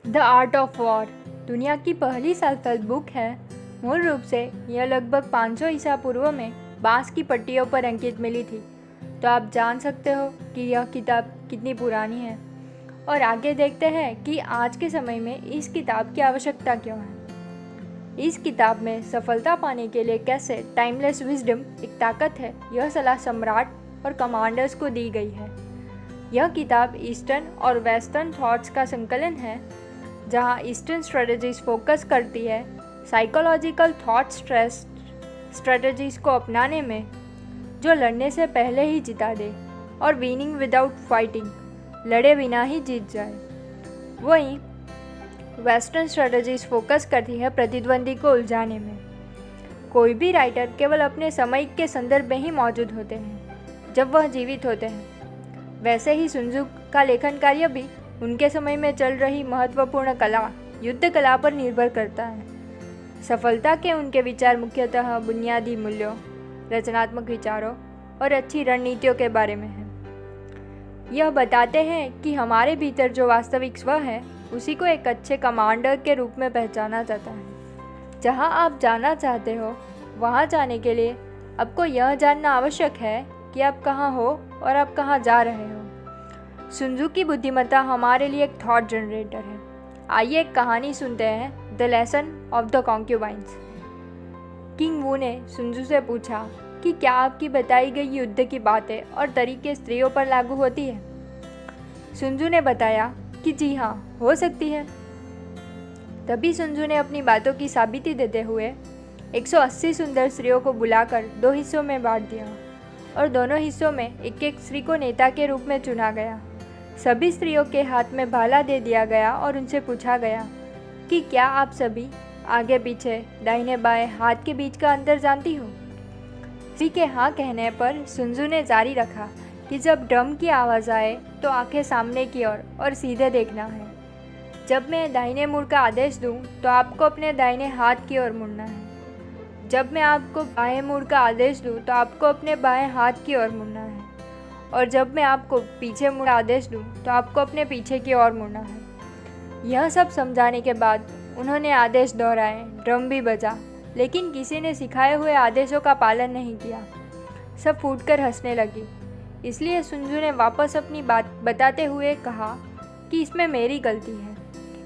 The art of war दुनिया की पहली सेल्फ हेल्प बुक है। मूल रूप से यह लगभग 500 ईसा पूर्व में बांस की पट्टियों पर अंकित मिली थी। तो आप जान सकते हो कि यह किताब कितनी पुरानी है। और आगे देखते हैं कि आज के समय में इस किताब की आवश्यकता क्यों है। इस किताब में सफलता पाने के लिए कैसे टाइमलेस विजडम एक ताकत है, यह सलाह सम्राट और कमांडर्स को दी गई है। यह किताब ईस्टर्न और वेस्टर्न थॉट्स का संकलन है, जहां ईस्टर्न स्ट्रेटजीज फोकस करती है साइकोलॉजिकल थॉट स्ट्रेटजीज को अपनाने में, जो लड़ने से पहले ही जिता दे, और विनिंग विदाउट फाइटिंग, लड़े बिना ही जीत जाए। वहीं वेस्टर्न स्ट्रेटजीज फोकस करती है प्रतिद्वंदी को उलझाने में। कोई भी राइटर केवल अपने समय के संदर्भ में ही मौजूद होते हैं जब वह जीवित होते हैं। वैसे ही सुन त्सु का लेखन कार्य भी उनके समय में चल रही महत्वपूर्ण कला, युद्ध कला पर निर्भर करता है। सफलता के उनके विचार मुख्यतः बुनियादी मूल्यों, रचनात्मक विचारों और अच्छी रणनीतियों के बारे में है। यह बताते हैं कि हमारे भीतर जो वास्तविक स्व है, उसी को एक अच्छे कमांडर के रूप में पहचाना जाता है। जहां आप जाना चाहते हो, वहां जाने के लिए आपको यह जानना आवश्यक है कि आप कहां हो और आप कहां जा रहे हो। सुन त्सु की बुद्धिमत्ता हमारे लिए एक थॉट जनरेटर है। आइए एक कहानी सुनते हैं, the lesson of the concubines. King Wu ने सुन त्सु से पूछा कि क्या आपकी बताई गई युद्ध की बातें और तरीके स्त्रियों पर लागू होती है। सुन त्सु ने बताया कि जी हाँ, हो सकती है। तभी सुन त्सु ने अपनी बातों की साबिती देते हुए 180 सुंदर स्त्रियों को बुलाकर 2 हिस्सों में बांट दिया, और दोनों हिस्सों में एक एक स्त्री को नेता के रूप में चुना गया। सभी स्त्रियों के हाथ में भाला दे दिया गया और उनसे पूछा गया कि क्या आप सभी आगे पीछे, दाहिने बाएं हाथ के बीच का अंतर जानती हो। स्त्री के हाँ कहने पर सुन त्सु ने जारी रखा कि जब ड्रम की आवाज़ आए तो आंखें सामने की ओर और सीधे देखना है। जब मैं दाहिने मुड़ का आदेश दूं तो आपको अपने दाहिने हाथ की ओर मुड़ना है। जब मैं आपको बाएं मुड़ का आदेश दूं तो आपको अपने बाएं हाथ की ओर मुड़ना है। और जब मैं आपको पीछे मुड़ आदेश दूं तो आपको अपने पीछे की ओर मुड़ना है। यह सब समझाने के बाद उन्होंने आदेश दोहराए, ड्रम भी बजा, लेकिन किसी ने सिखाए हुए आदेशों का पालन नहीं किया। सब फूटकर हंसने लगी। इसलिए सुन त्सु ने वापस अपनी बात बताते हुए कहा कि इसमें मेरी गलती है।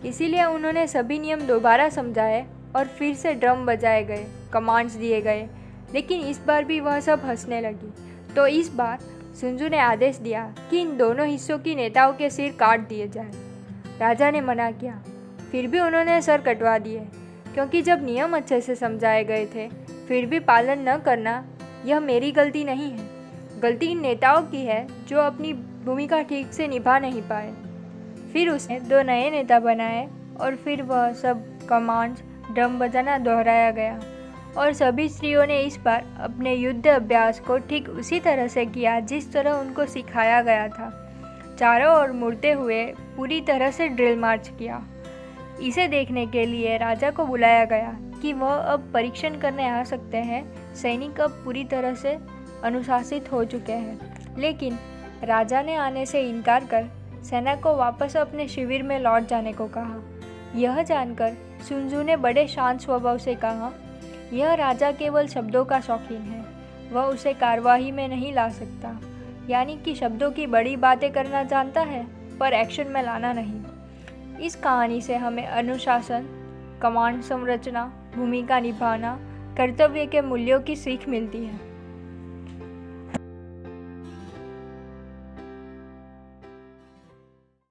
इसीलिए उन्होंने सभी नियम दोबारा समझाए और फिर से ड्रम बजाए गए, कमांड्स दिए गए, लेकिन इस बार भी वह सब हंसने लगी। तो इस बार सुन त्सु ने आदेश दिया कि इन दोनों हिस्सों की नेताओं के सिर काट दिए जाए। राजा ने मना किया, फिर भी उन्होंने सर कटवा दिए, क्योंकि जब नियम अच्छे से समझाए गए थे फिर भी पालन न करना, यह मेरी गलती नहीं है। गलती इन नेताओं की है जो अपनी भूमिका ठीक से निभा नहीं पाए। फिर उसने 2 नए नेता बनाए और फिर वह सब कमांड्स, ड्रम बजाना दोहराया गया, और सभी स्त्रियों ने इस बार अपने युद्ध अभ्यास को ठीक उसी तरह से किया जिस तरह उनको सिखाया गया था। चारों ओर मुड़ते हुए पूरी तरह से ड्रिल मार्च किया। इसे देखने के लिए राजा को बुलाया गया कि वह अब परीक्षण करने आ सकते हैं। सैनिक अब पूरी तरह से अनुशासित हो चुके हैं, लेकिन राजा ने आने से इनकार कर सेना को वापस अपने शिविर में लौट जाने को कहा। यह जानकर सुन त्सु ने बड़े शांत स्वभाव से कहा, यह राजा केवल शब्दों का शौकीन है, वह उसे कार्यवाही में नहीं ला सकता। यानी कि शब्दों की बड़ी बातें करना जानता है, पर एक्शन में लाना नहीं। इस कहानी से हमें अनुशासन, कमांड संरचना, भूमिका निभाना, कर्तव्य के मूल्यों की सीख मिलती है।